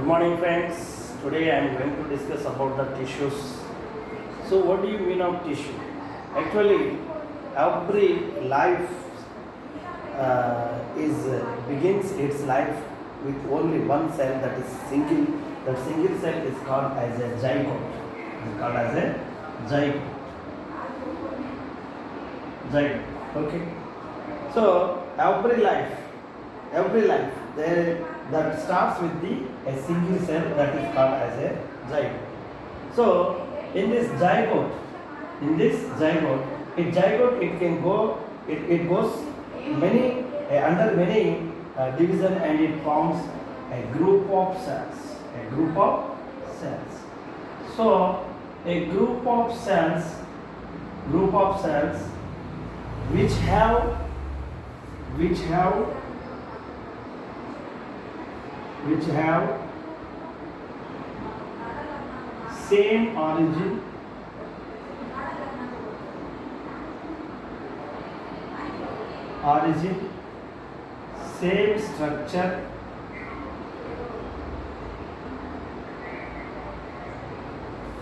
Good morning, friends. Today I am going to discuss about the tissues. So, what do you mean of tissue? Actually, every life is begins its life with only one cell, that is single. That single cell is called as a zygote. Is called as a zygote. Zygote. Okay. So every life there that starts with a single cell, that is called as a zygote. So in this zygote, it can go, it goes many under many division, and it forms a group of cells. So a group of cells which have same origin, same structure,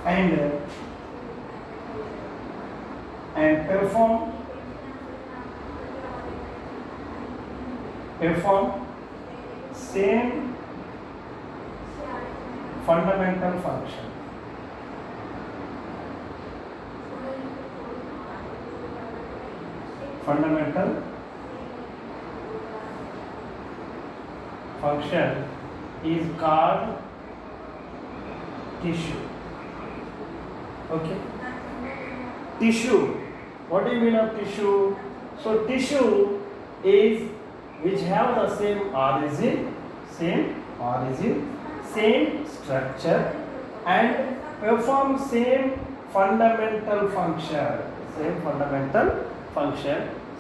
and perform same fundamental function. Fundamental function is called tissue. Okay. Tissue. What do you mean of tissue? So tissue is which have the same origin, same structure, and perform same fundamental function.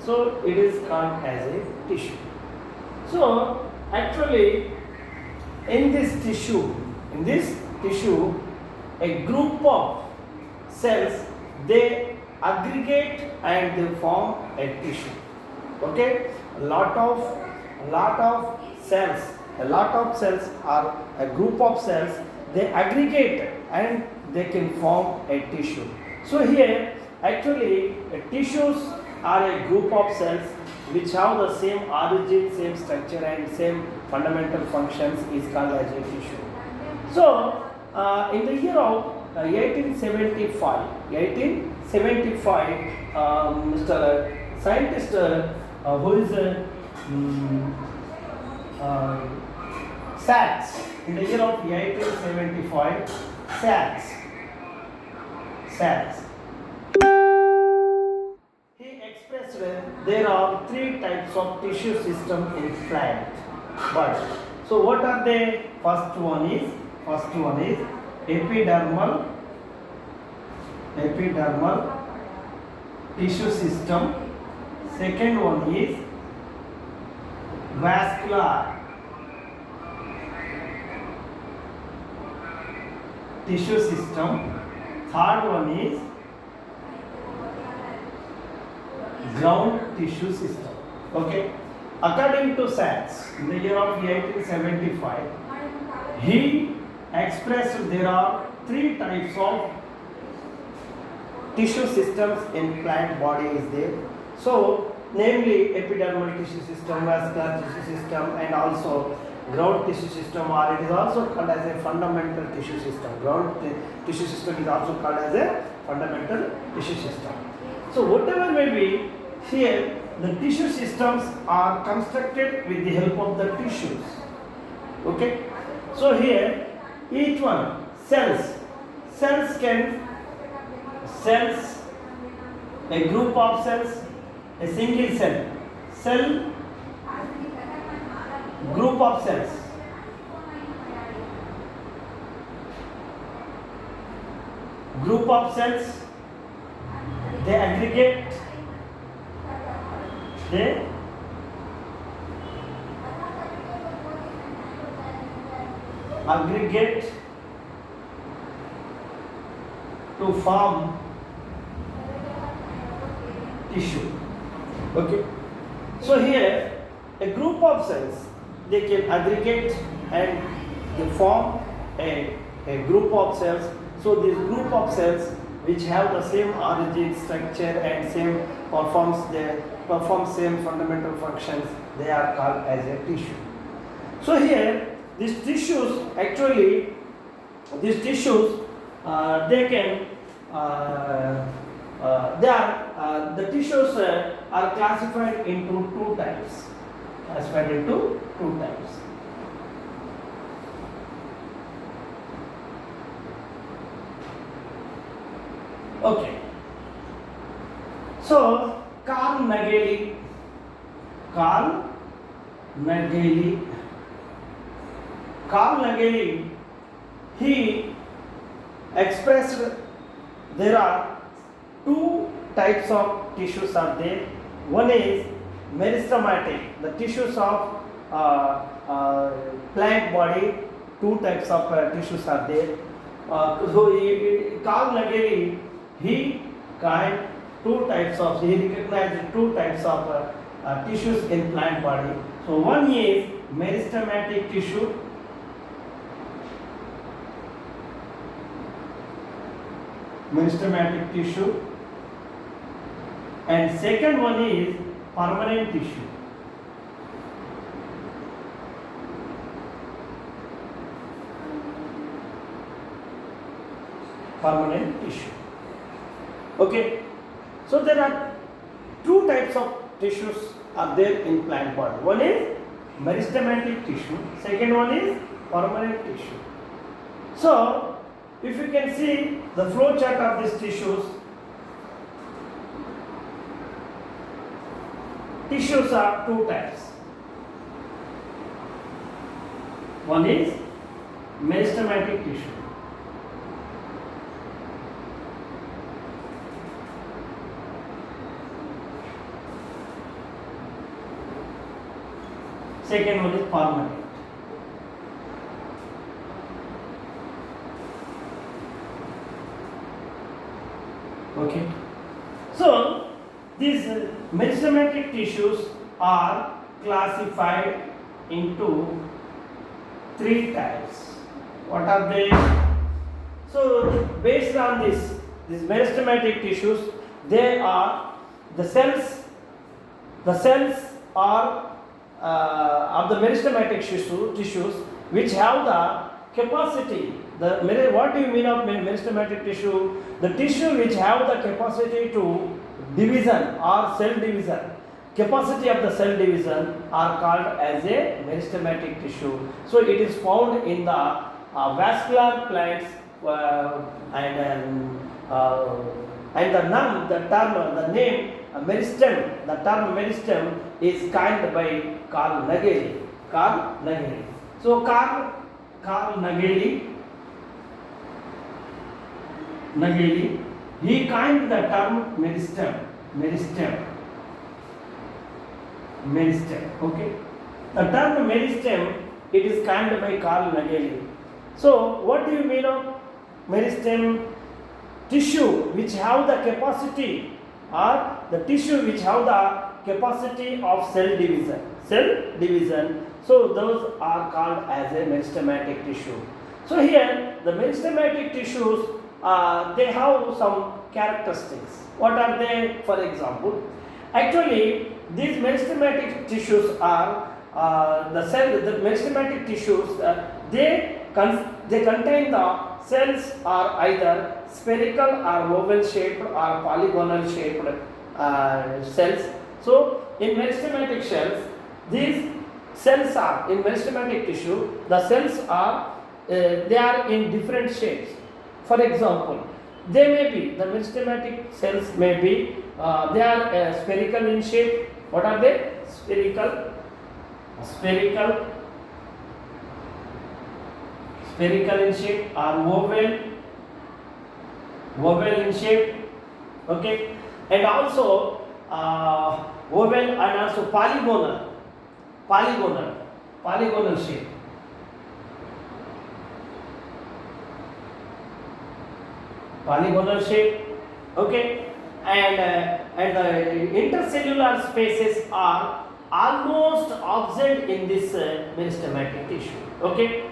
So it is called as a tissue. So actually in this tissue, a group of cells, they aggregate and they form a tissue. Okay, a lot of cells are a group of cells, they aggregate and they can form a tissue. So here actually tissues are a group of cells which have the same origin, same structure, and same fundamental functions, is called as a tissue. So in the year of 1875, Mr. scientist who is Sachs, in the year of 1875, Sachs, he expressed there are three types of tissue system in plant body. So what are they? First one is epidermal tissue system. Second one is vascular tissue system. Third one is ground tissue system. Okay. According to Sachs, in the year of 1875, he expressed there are three types of tissue systems in plant body is there. So namely epidermal tissue system, vascular tissue system, and also ground tissue system, or it is also called as a fundamental tissue system. Ground tissue system is also called as a fundamental tissue system. So whatever may be, here the tissue systems are constructed with the help of the tissues. Okay. So here each one cells, a group of cells, a single cell, group of cells, they aggregate, to form tissue. Okay. So here a group of cells, they can aggregate and they form a group of cells. So this group of cells which have the same origin, structure and same perform same fundamental functions, they are called as a tissue. So here these tissues actually, these tissues they can the tissues are classified into two types. Okay. So Carl Nageli, he expressed there are two types of tissues are there. One is meristematic, the tissues of plant body. Two types of tissues are there. Carl Nageli, he recognized two types of tissues in plant body. So one is meristematic tissue. Meristematic tissue, and second one is permanent tissue. Permanent tissue. Okay, so there are two types of tissues are there in plant body. One is meristematic tissue, second one is permanent tissue. So if you can see the flow chart of these tissues are two types. One is meristematic tissue. Second one is permanent. Okay. So these meristematic tissues are classified into three types. What are they? So based on these meristematic tissues, they are the cells. The cells are of the meristematic tissues which have the capacity. What do you mean of meristematic tissue? The tissue which have the capacity to division or cell division. Capacity of the cell division are called as a meristematic tissue. So it is found in the vascular plants and the name meristem. The term meristem is coined by Carl Nageli. So Carl Nageli, he coined the term meristem. Okay. The term meristem, it is coined by Carl Nageli. So what do you mean of meristem? Tissue which have the capacity, or the tissue which have the capacity of cell division. So those are called as a meristematic tissue. So here the meristematic tissues, they have some characteristics. What are they? For example, actually these meristematic tissues are the meristematic tissues, they contain the cells are either spherical or oval shaped or polygonal shaped cells. So in meristematic cells, these cells are in meristematic tissue, the cells are they are in different shapes. For example, they may be, the meristematic cells may be they are spherical in shape. What are they? Spherical in shape, or oval in shape. Okay, and also oval and also polygonal shape. Okay, and the intercellular spaces are almost absent in this meristematic tissue. Okay,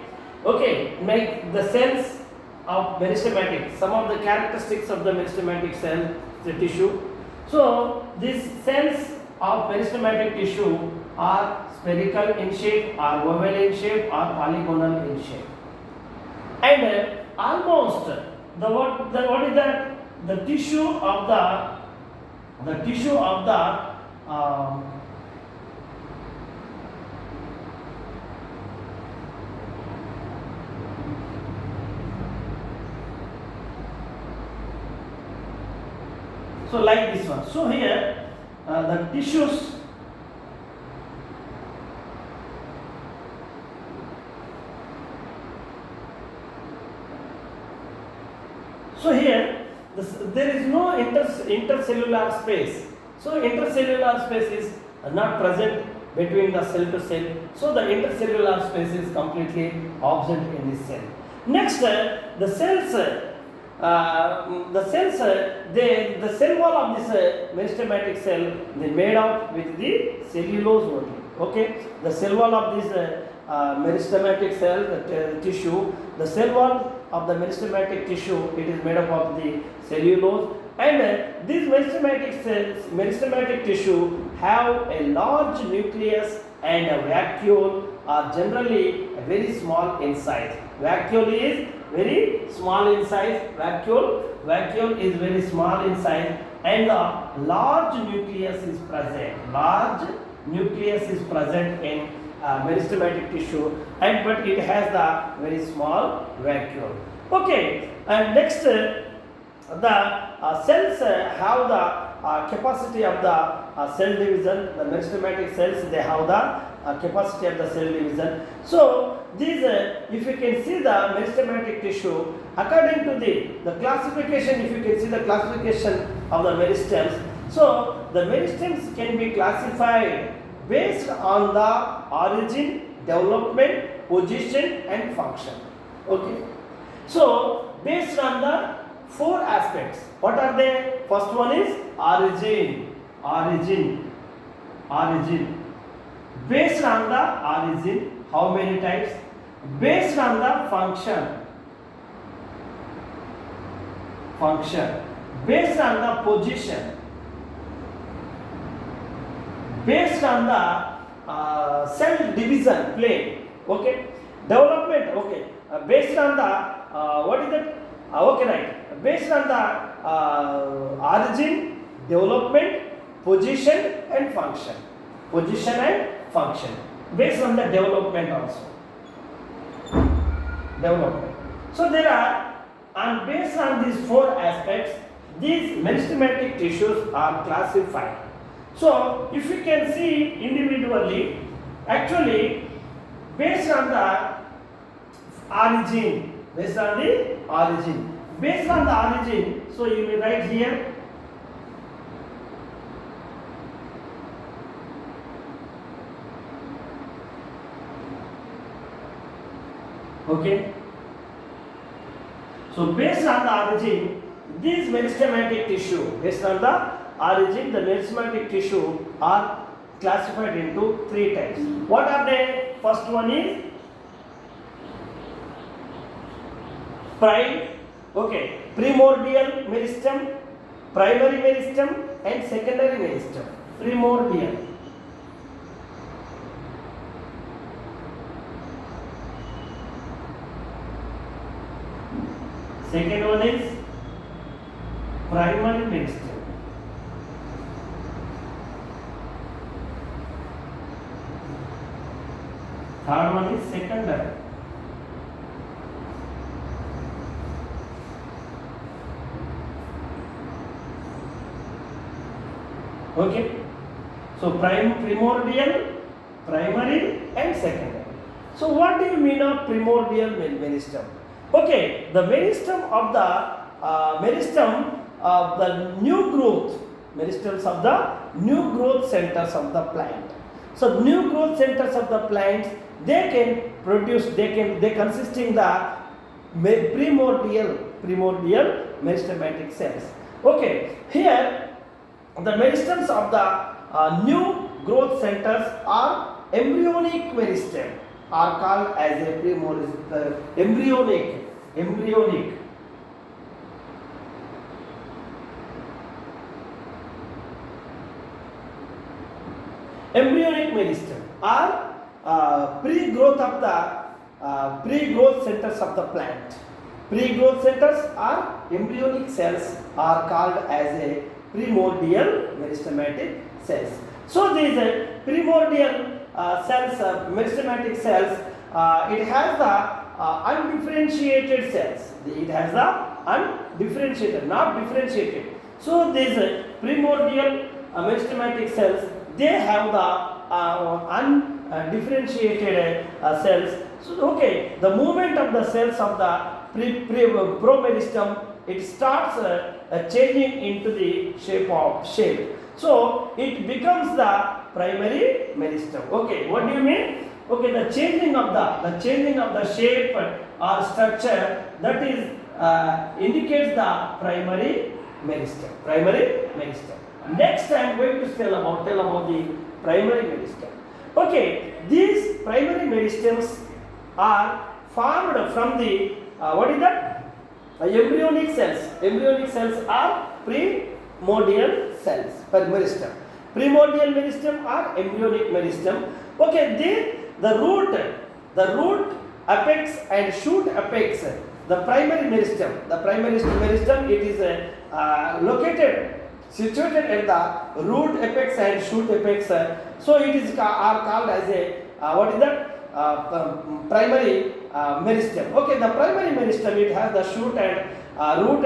Okay, like the cells of meristematic, some of the characteristics of the meristematic cell, the tissue. So these cells of meristematic tissue are spherical in shape, are oval in shape, or polygonal in shape. And almost what is that? The tissue of the so like this one. So here the tissues. So here there is no intercellular space. So intercellular space is not present between the cell to cell. So the intercellular space is completely absent in this cell. Next, the cells. The cell wall of this meristematic cell, they made up with the cellulose only. Okay, the cell wall of this meristematic cell, the tissue, the cell wall of the meristematic tissue, it is made up of the cellulose, and these meristematic cells, meristematic tissue have a large nucleus and a vacuole are generally very small in size. Vacuole is very small in size. Vacuole is very small in size, and the large nucleus is present. Large nucleus is present in meristematic tissue, and but it has the very small vacuole. Okay, and next the cells have the capacity of the cell division. The meristematic cells, they have the capacity of the cell division. So these, if you can see the meristematic tissue, according to the classification, if you can see the classification of the meristems, so the meristems can be classified based on the origin, development, position, and function. Okay. So based on the four aspects, what are they? First one is origin. Based on the origin, how many types? Based on the function. Based on the position. Based on the cell division plane. Okay. Development. Okay. Based on the what is that? Okay, right. Based on the origin, development, position, and function. Position and function. Based on the development also. Development. So there are, and based on these four aspects, these meristematic tissues are classified. So if you can see individually, actually based on the origin, so you will write here okay. So based on the origin, these meristematic tissue, based on the origin, the meristematic tissue are classified into three types. What are they? First one is primordial meristem, primary meristem, and secondary meristem. Primordial. Second one is primary meristem. Third one is secondary. Okay. So primordial, primary, and secondary. So what do you mean of primordial meristem? Okay, the meristem of the new growth, meristems of the new growth centers of the plant. So new growth centers of the plants, they can produce, they consisting the primordial meristematic cells. Okay, here the meristems of the new growth centers are embryonic meristem. are called as a embryonic. Embryonic. Embryonic meristem are pre-growth of the pre-growth centers of the plant. Pre-growth centers are embryonic cells are called as a primordial meristematic cells. So these primordial cells, meristematic cells, it has the undifferentiated cells. It has the undifferentiated, not differentiated. So these primordial meristematic cells, they have the undifferentiated cells. So, okay, the movement of the cells of the promeristem, it starts changing into the shape. So it becomes the primary meristem. Okay, what do you mean? Okay, the changing of the shape or structure, that is indicates the primary meristem. Primary meristem. Next, I am going to tell about the primary meristem. Okay, these primary meristems are formed from the what is that? Embryonic cells. Embryonic cells are primordial cells per meristem. Primordial meristem or embryonic meristem. Okay, the root apex and shoot apex, the primary meristem. The primary meristem, it is situated at the root apex and shoot apex. So it is are called as a what is that? Primary meristem. Okay, the primary meristem, it has the shoot and root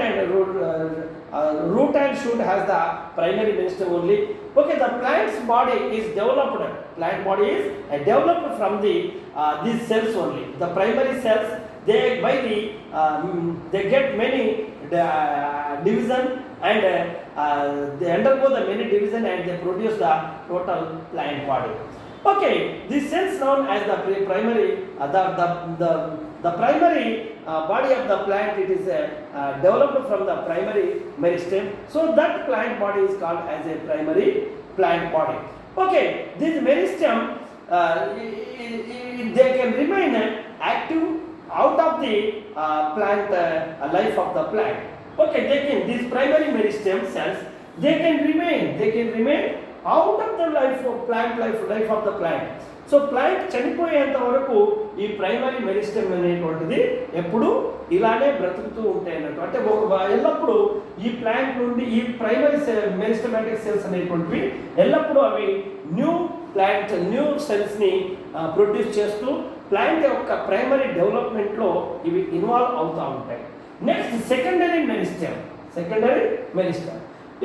and shoot has the primary meristem only. Okay, the plant's body is developed. Plant body is developed from the these cells only. The primary cells, they get many division, and they undergo the many division and they produce the total plant body. Okay, these cells known as the primary, the primary body of the plant, it is developed from the primary meristem. So that plant body is called as a primary plant body. Okay, this meristem, they can remain active out of the plant life of the plant. Okay, these primary meristem cells, they can remain out of the life of the plant. So plant చనిపోయేంత వరకు ఈ primary meristem అనేటువంటిది ఎప్పుడు ఇలానే బ్రతుకుతూ ఉంటాయి అన్నట్టు. అంటే ఎల్లప్పుడూ ఈ ప్లాంట్ నుండి ఈ ప్రైమరీ మెరిస్టమాటిక్ సెల్స్ అనేటువంటివి ఎల్లప్పుడూ అవి న్యూ సెల్స్ని ప్రొడ్యూస్ చేస్తూ ప్లాంట్ యొక్క ప్రైమరీ డెవలప్మెంట్లో ఇవి ఇన్వాల్వ్ అవుతూ ఉంటాయి. Next secondary meristem.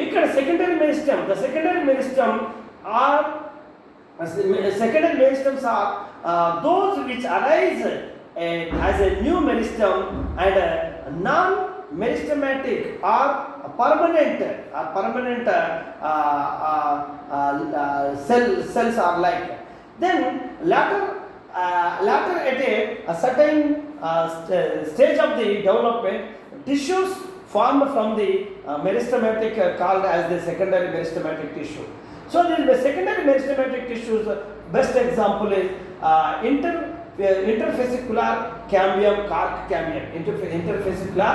ఇక్కడ secondary meristem are secondary meristems are those which arise as a new meristem and non-meristematic or permanent cells are like. Then later at a certain stage of the development, tissues formed from the meristematic called as the secondary meristematic tissue. So the secondary meristematic tissues, best example is interfascicular cambium, cork cambium. Interfascicular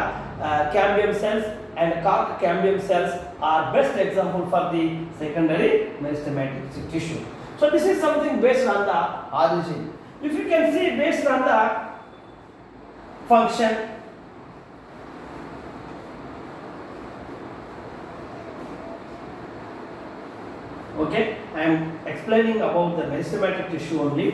cambium cells and cork cambium cells are best example for the secondary meristematic tissue. So this is something based on the origin. If you can see based on the function, okay, I am explaining about the meristematic tissue only.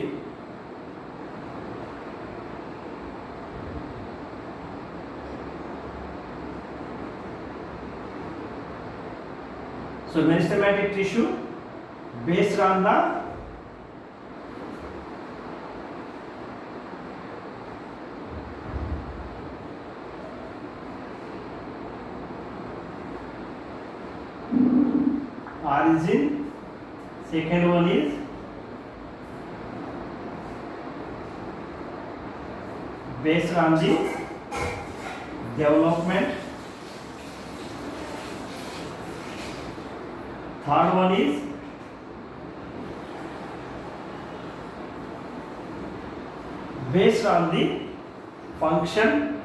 So meristematic tissue based on the origin. Second one is based on the development. Third one is based on the function,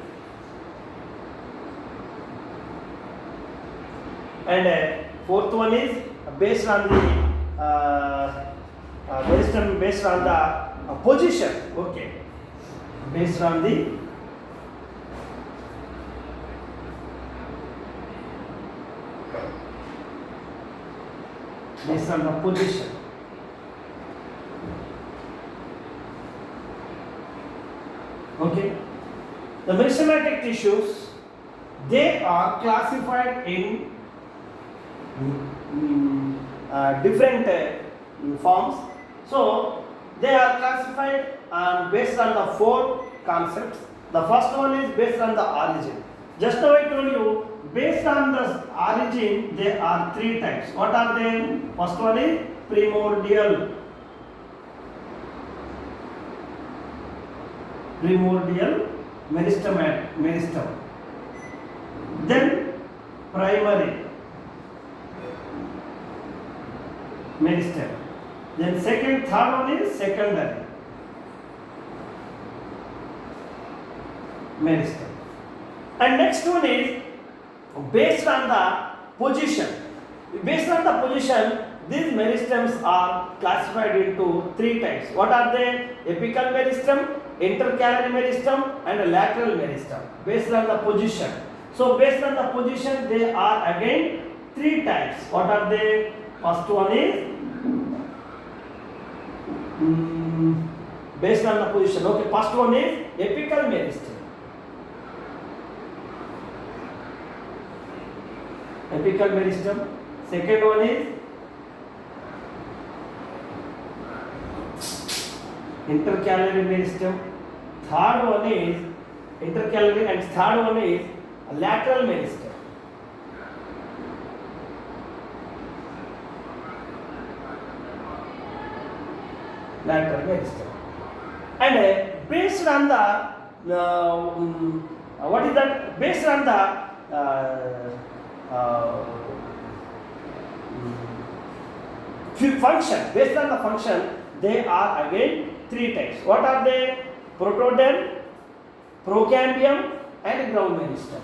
and fourth one is based on the meristem based on the position. Okay, based on the position. Okay, the meristematic tissues, they are classified in different forms. So they are classified based on the four concepts. The first one is based on the origin. Just now I told you, based on the origin, there are three types. What are they? First one is primordial. Primordial meristem. Then primary meristem. Then third one is secondary meristem. And next one is based on the position. Based on the position, these meristems are classified into three types. What are they? Apical meristem, intercalary meristem, and a lateral meristem. Based on the position. So based on the position, they are again three types. What are they? First one is based on the position. Okay, first one is apical meristem. Apical meristem. Second one is intercalary meristem. Third one is intercalary, and third one is lateral meristem. Lateral meristem. And based on the what is that? Based on the function, based on the function, they are again three types. What are they? Protoderm, procambium, and ground meristem.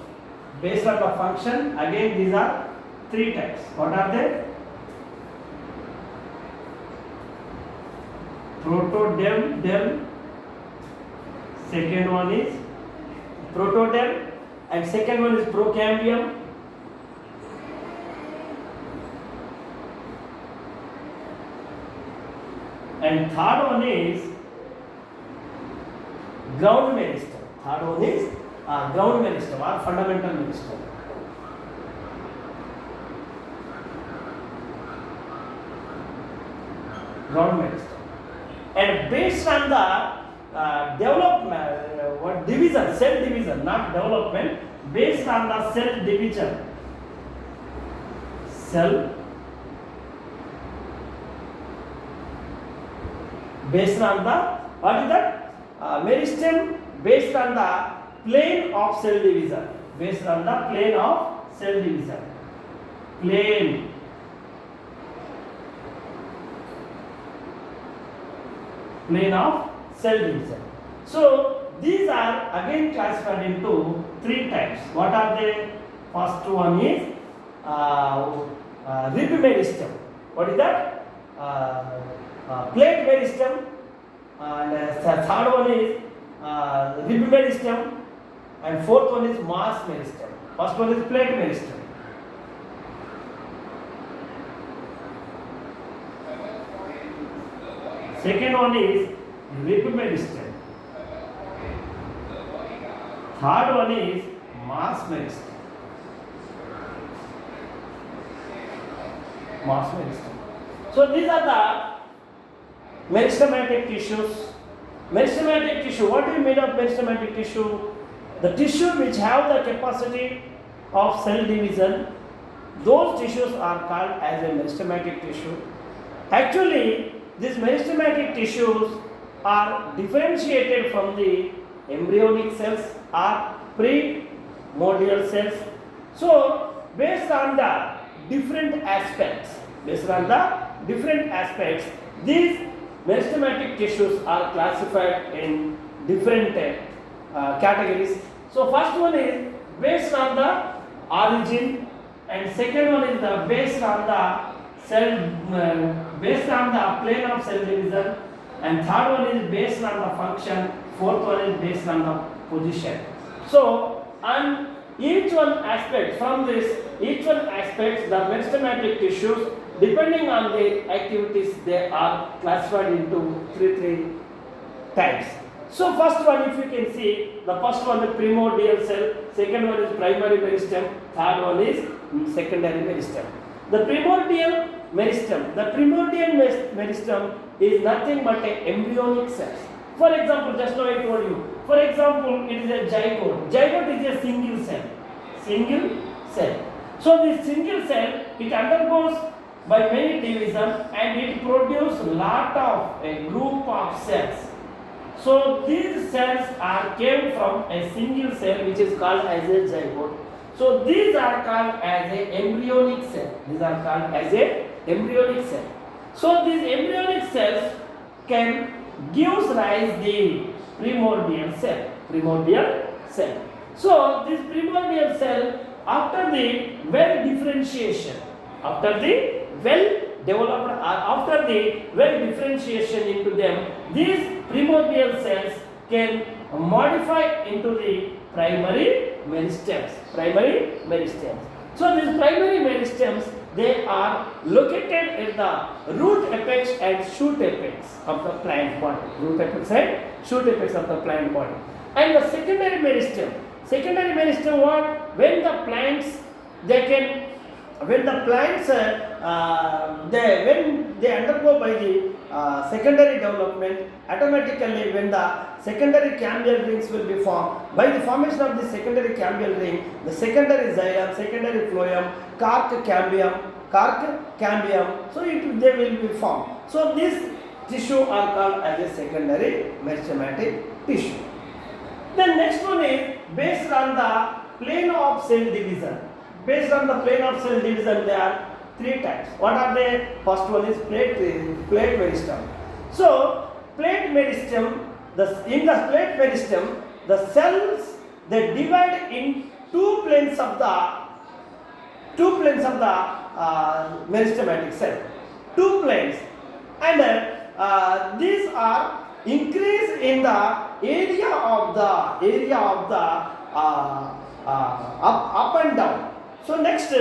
Based on the function, again these are three types. What are they? Protoderm, second one is protoderm, and second one is procambium. And third one is ground meristem. Third one is ground meristem or fundamental meristem. Ground meristem. And based on the development, division, cell division, not development, based on the cell division, based on the, what is that? Meristem based on the plane of cell division. Based on the plane of cell division. Plane. Plane of cell division. So these are again classified into three types. What are they? First one is rib meristem. What is that? Plate meristem. And the third one is rib meristem. And fourth one is mass meristem. First one is plate meristem. Second one is rib meristem. Third one is mass meristem. Mass meristem. So these are the meristematic tissues. Meristematic tissue. What do you mean of meristematic tissue? The tissue which have the capacity of cell division. Those tissues are called as a meristematic tissue. Actually, these meristematic tissues are differentiated from the embryonic cells or primordial cells. So, based on the different aspects, these meristematic tissues are classified in different categories. So first one is based on the origin, and second one is the based on the cell based on the plane of cell division, and third one is based on the function, fourth one is based on the position. So on each one aspect from this, each one aspects the meristematic tissues, depending on their activities, they are classified into three types. So first one, if you can see, the first one is primordial cell, second one is primary meristem, third one is secondary meristem. The primordial meristem is nothing but a embryonic cell. For example, just now I told you, for example, it is a zygote. Zygote is a single cell. So this single cell, it undergoes by many divisions and it produces lot of a group of cells. So these cells came from a single cell which is called as a zygote. So these are called as a embryonic cell. So these embryonic cells can gives rise the primordial cell. So this primordial cell, after the differentiation into them, these primordial cells can modify into the primary meristems. So these primary meristems, they are located at the root apex and shoot apex of the plant body. And the secondary meristem what? When the plants when they undergo by the secondary development, automatically when the secondary cambial rings will be formed, by the formation of the secondary cambial ring, the secondary xylem, secondary phloem, cork cambium, so they will be formed. So these tissue are called as a secondary meristematic tissue. The next one is based on the plane of cell division. There are three types. What are they? First one is plate meristem. So plate meristem, in the plate meristem, the cells, they divide in two planes of the meristematic cell. Two planes, and these are increase in the area of the up and down. So next,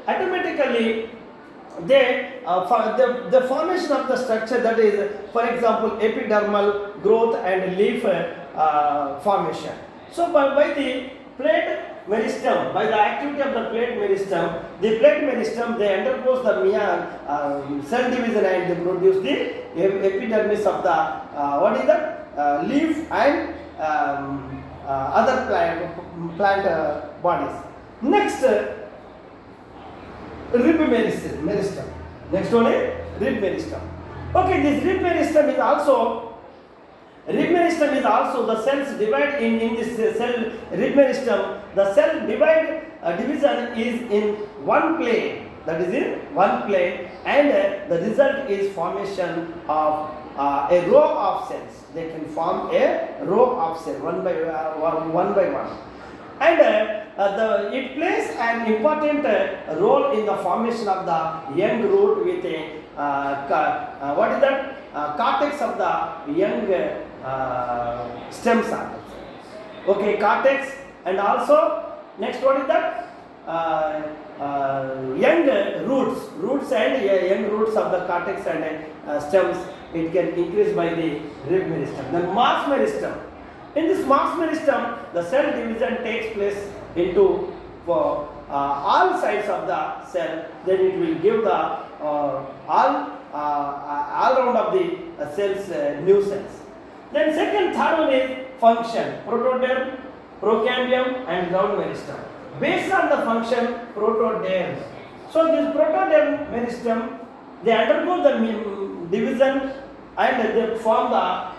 automatically the formation of the structure, that is, for example, epidermal growth and leaf formation. So by the plate meristem, by the activity of the plate meristem, they undergoes the cell division and they produce the epidermis of the leaf and other plant bodies. Next, rib meristem. Next one is rib meristem. Okay, this rib meristem is also the cells divide in this cell rib meristem. The cell division is in one plane, and the result is formation of a row of cells. They can form a row of cells one by one. And it plays an important role in the formation of the young root with a cortex of the young stem cell. Okay, cortex, and also next what is that? Young roots and young roots of the cortex and stems. It can increase by the rib meristem. Then Marx meristem. In this Marx meristem, the cell division takes place into all sides of the cell. Then it will give the all round of the cells, new cells. Then third one is function: protoderm, procambium, and ground meristem. Based on the function, protoderm. So this protoderm meristem, they undergo the division and they form the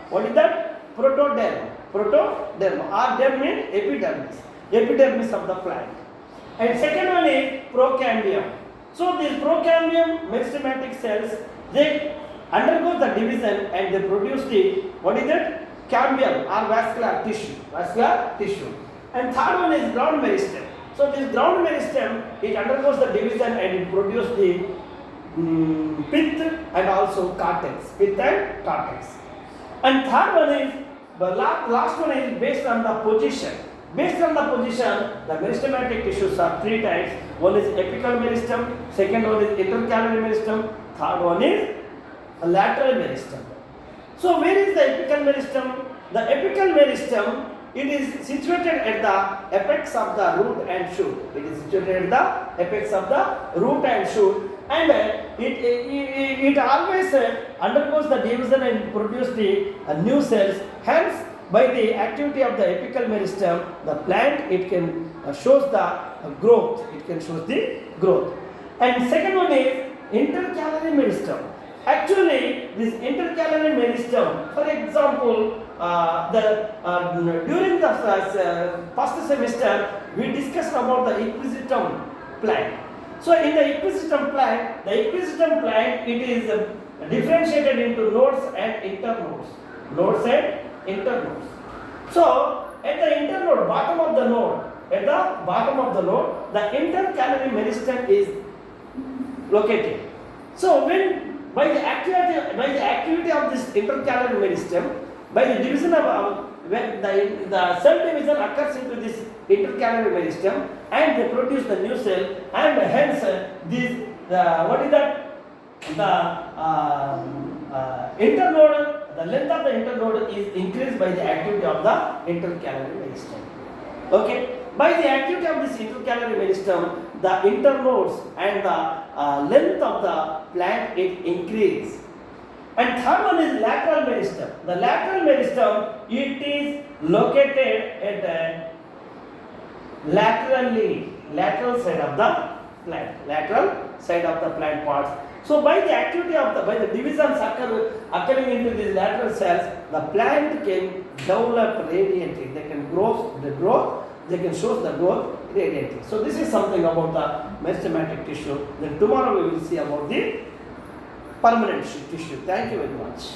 protoderm. Or derm means epidermis of the plant. And second one is procambium. So these procambium meristematic cells, they undergo the division and they produce the cambium or vascular tissue. And third one is ground meristem. So this ground meristem, it undergoes the division and it produces the pith and also cortex, pith and cortex. And third one is, the last one is based on the position. Based on the position, the meristematic tissues are three types. One is apical meristem, second one is intercalary meristem, third one is a lateral meristem. So where is the apical meristem? The apical meristem, it is situated at the apex of the root and shoot. It is situated at the apex of the root and shoot, and it always undergoes the division and produces the new cells. Hence, by the activity of the apical meristem, the plant, it can shows the growth. It can show the growth. And second one is intercalary meristem. Actually, this intercalary meristem, for example, during the first semester, we discussed about the equisetum plant. So, in the equisetum plant, it is differentiated into nodes and internodes. Nodes and internodes. So, at the internode, bottom of the node, the intercalary meristem is located. So, when by the activity of this intercalary meristem, by the division of when the cell division occurs into this intercalary meristem, and they produce the new cell, and hence this internode, the length of the internode is increased by the activity of the intercalary meristem. Okay, by the activity of this intercalary meristem, the internodes and the length of the plant it increase. And third one is lateral meristem. The lateral meristem, it is located at the lateral side of the plant parts. So by the activity of by the divisions occurring into these lateral cells, the plant can develop radiantly. They can grow, they can show the growth radiantly. So this is something about the meristematic tissue. Then tomorrow we will see about the permanent tissue. Thank you very much.